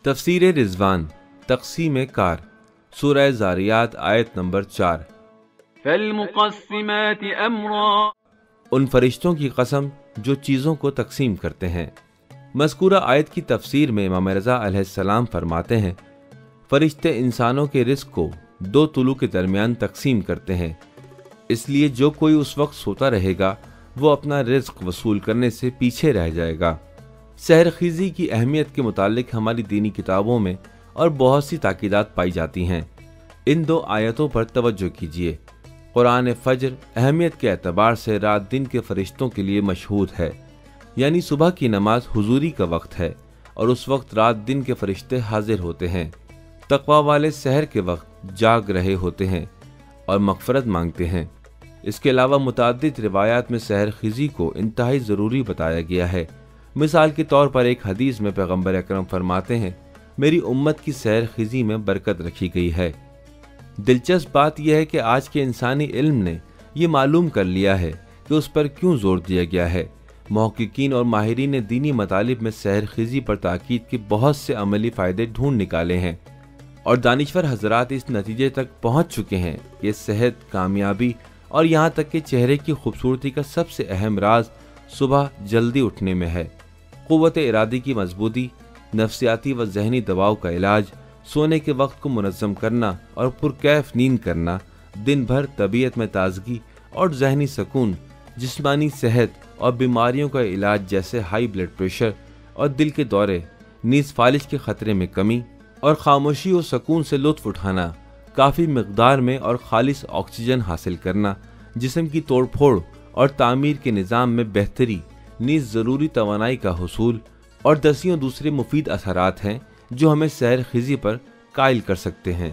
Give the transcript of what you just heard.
تفسیر رضوان تقسیم کار سورہ زاریات آیت نمبر 4۔ فالمقسمات امرا، ان فرشتوں کی قسم جو چیزوں کو تقسیم کرتے ہیں۔ مذکورہ آیت کی تفسیر میں امام رضا علیہ السلام فرماتے ہیں، فرشتے انسانوں کے رزق کو 2 طلوع کے درمیان تقسیم کرتے ہیں، اس لیے جو کوئی اس وقت سوتا رہے گا وہ اپنا رزق وصول کرنے سے پیچھے رہ جائے گا۔ سحر خیزی کی اہمیت کے متعلق ہماری دینی کتابوں میں اور بہت سی تاکیدات پائی جاتی ہیں۔ ان 2 آیتوں پر توجہ کیجیے۔ قرآن فجر اہمیت کے اعتبار سے رات دن کے فرشتوں کے لیے مشہود ہے، یعنی صبح کی نماز حضوری کا وقت ہے اور اس وقت رات دن کے فرشتے حاضر ہوتے ہیں۔ تقوی والے سحر کے وقت جاگ رہے ہوتے ہیں اور مغفرت مانگتے ہیں۔ اس کے علاوہ متعدد روایات میں سحر خیزی کو انتہائی ضروری بتایا گیا ہے۔ مثال کے طور پر ایک حدیث میں پیغمبر اکرم فرماتے ہیں، میری امت کی سحر خیزی میں برکت رکھی گئی ہے۔ دلچسپ بات یہ ہے کہ آج کے انسانی علم نے یہ معلوم کر لیا ہے کہ اس پر کیوں زور دیا گیا ہے۔ محققین اور ماہرین دینی مطالب میں سحر خیزی پر تاکید کے بہت سے عملی فائدے ڈھونڈ نکالے ہیں، اور دانشور حضرات اس نتیجے تک پہنچ چکے ہیں کہ صحت، کامیابی اور یہاں تک کہ چہرے کی خوبصورتی کا سب سے اہم راز صبح جلدی اٹھنے میں ہے۔ قوت ارادی کی مضبوطی، نفسیاتی و ذہنی دباؤ کا علاج، سونے کے وقت کو منظم کرنا اور پرکیف نیند کرنا، دن بھر طبیعت میں تازگی اور ذہنی سکون، جسمانی صحت اور بیماریوں کا علاج جیسے ہائی بلڈ پریشر اور دل کے دورے، نیز فالج کے خطرے میں کمی، اور خاموشی و سکون سے لطف اٹھانا، کافی مقدار میں اور خالص آکسیجن حاصل کرنا، جسم کی توڑ پھوڑ اور تعمیر کے نظام میں بہتری، نیز ضروری توانائی کا حصول، اور دسیوں دوسرے مفید اثرات ہیں جو ہمیں سحر خیزی پر قائل کر سکتے ہیں۔